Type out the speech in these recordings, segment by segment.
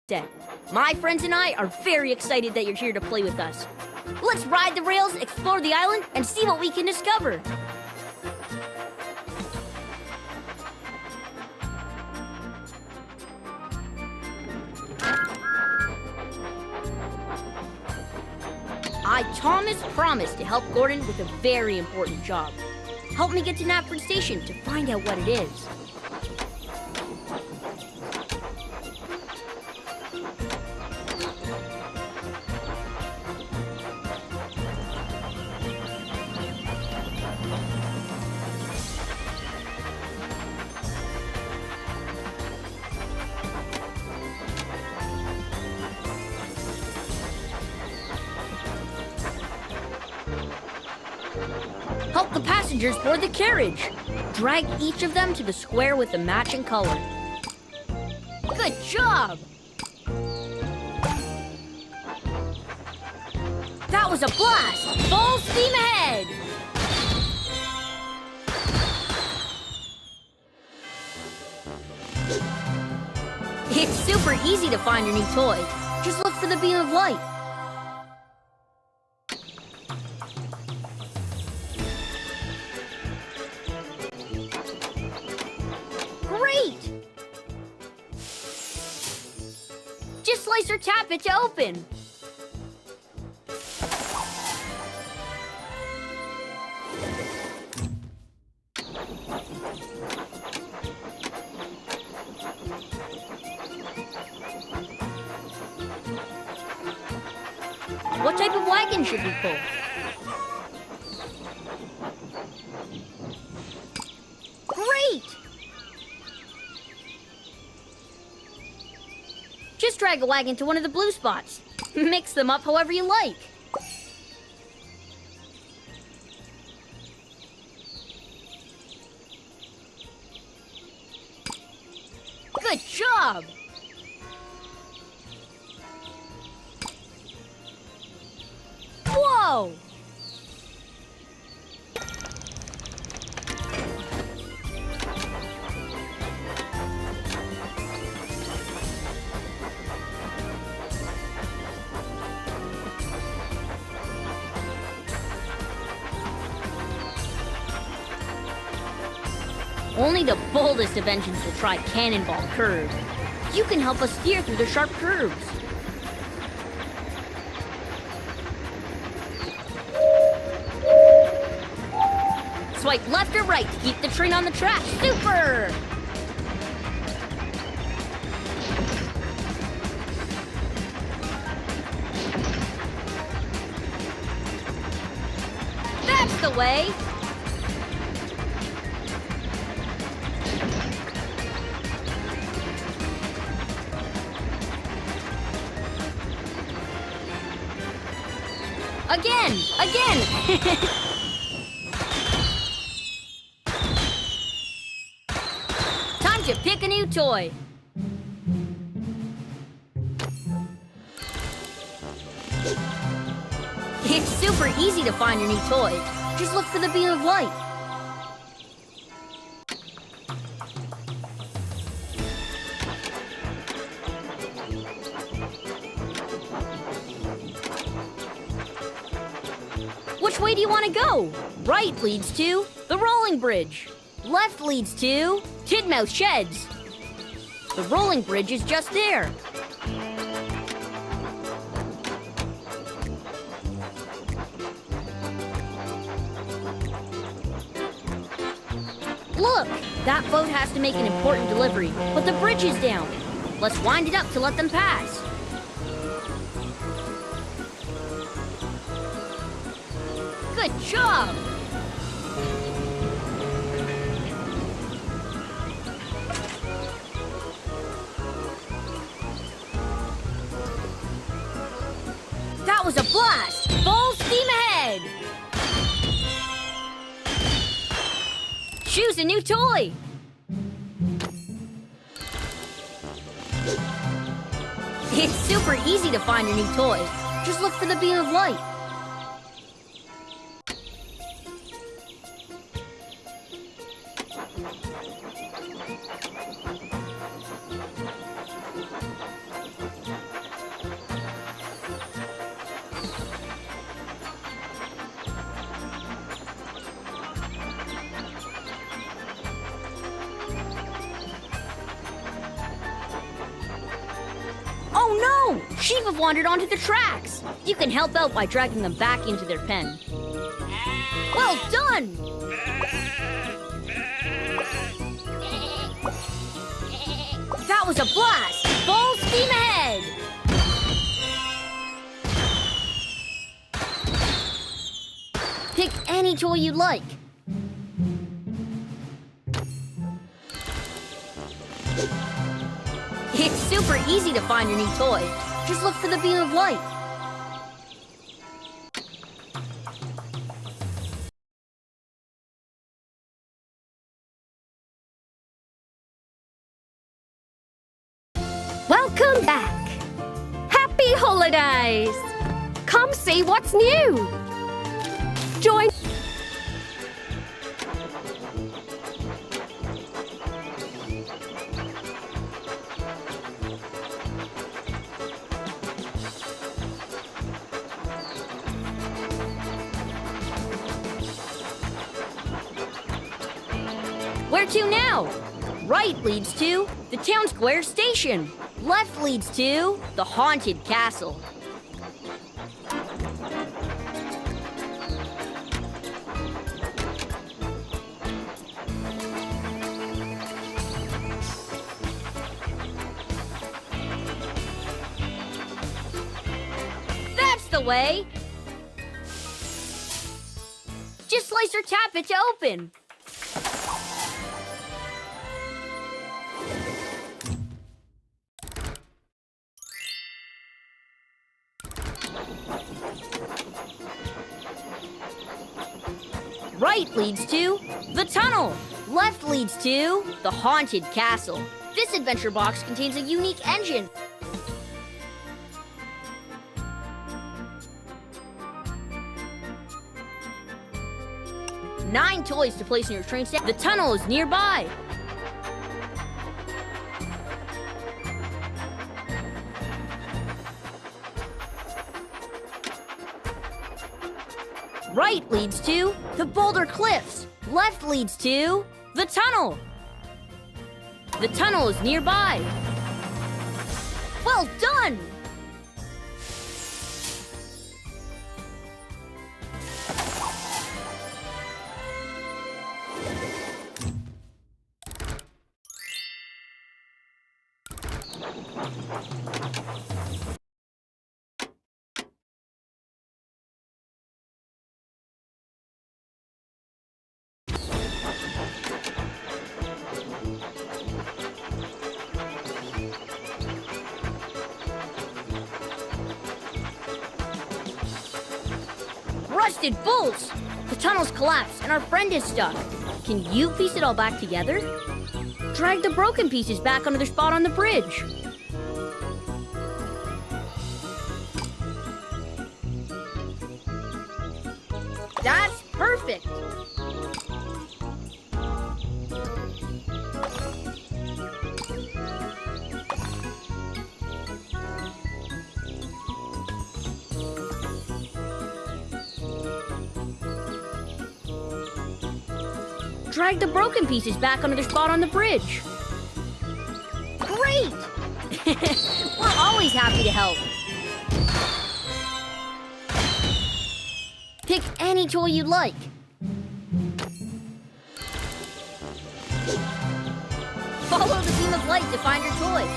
set. My friends and I are very excited that you're here to play with us. Let's ride the rails, explore the island, and see what we can discover. I, Thomas, promised to help Gordon with a very important job. Help me get to Knapford Station to find out what it is. Help the passengers board the carriage. Drag each of them to the square with the matching color. Good job! That was a blast! Full steam ahead! It's super easy to find your new toy. Just look for the beam of light. Great! Just slice or tap it to open. What type of wagon should we pull? Great! Just drag a wagon to one of the blue spots. Mix them up however you like. Good job! Whoa! Only the boldest of engines will try Cannonball Curve. You can help us steer through the sharp curves. Swipe left or right to keep the train on the track. Super! That's the way! Again! Again! Time to pick a new toy. It's super easy to find your new toy. Just look for the beam of light. Which way do you want to go? Right leads to the Rolling Bridge. Left leads to Tidmouth Sheds. The Rolling Bridge is just there. Look, that boat has to make an important delivery, but the bridge is down. Let's wind it up to let them pass. Good job! That was a blast! Full steam ahead! Choose a new toy! It's super easy to find your new toy. Just look for the beam of light. Sheep have wandered onto the tracks. You can help out by dragging them back into their pen. Well done! That was a blast! Full steam ahead! Pick any toy you like. It's super easy to find your new toy. Just look for the beam of light. Welcome back! Happy holidays! Come see what's new! Join... Where to now? Right leads to the town square station. Left leads to the haunted castle. That's the way. Just slice or tap it to open. Right leads to the tunnel. Left leads to the haunted castle. This adventure box contains a unique engine. Nine toys to place in your train set. The tunnel is nearby. Right leads to the Boulder Cliffs. Left leads to the tunnel. The tunnel is nearby. Well done! Rusted bolts! The tunnel's collapsed and our friend is stuck. Can you piece it all back together? Drag the broken pieces back onto their spot on the bridge. That's perfect! Drag the broken pieces back onto their spot on the bridge. Great! We're always happy to help. Pick any toy you like. Follow the beam of light to find your toy.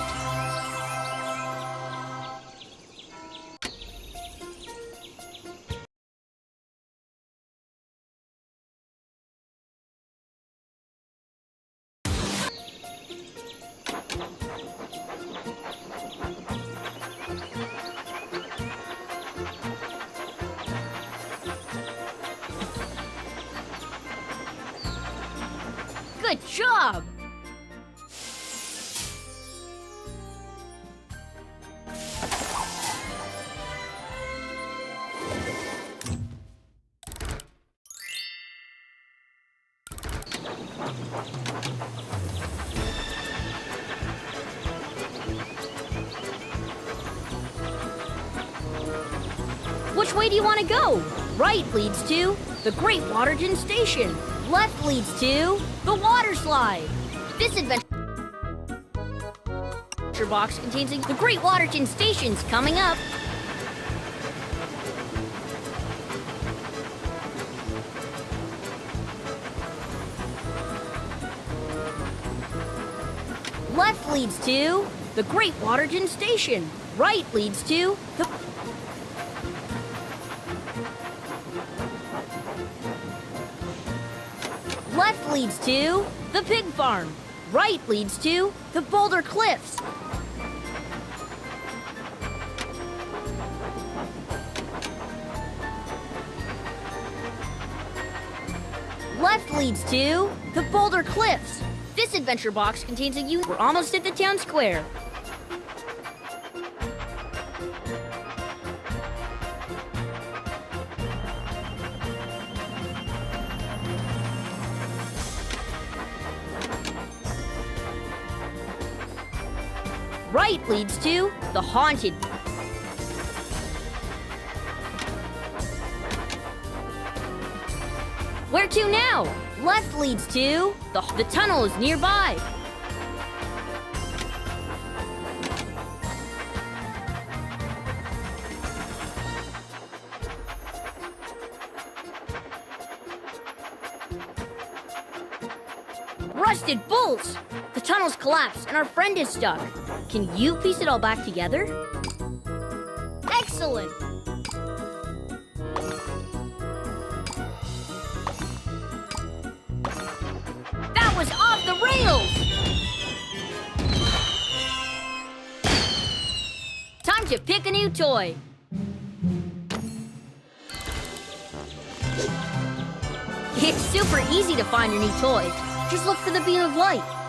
Good job! Which way do you want to go? Right leads to the Great Waterton Station. Left leads to the water slide. This adventure box contains the Great Waterton Stations coming up. Left leads to the Great Waterton Station. Right leads to the... Left leads to the Pig Farm. Right leads to the Boulder Cliffs. Left leads to the Boulder Cliffs. This adventure box contains a We're almost at the town square. Right leads to the Haunted. Where to now? Left leads to the tunnel is nearby. Rusted bolts! The tunnel's collapsed and our friend is stuck. Can you piece it all back together? Excellent! That was off the rails! Time to pick a new toy. It's super easy to find your new toy. Just look for the beam of light.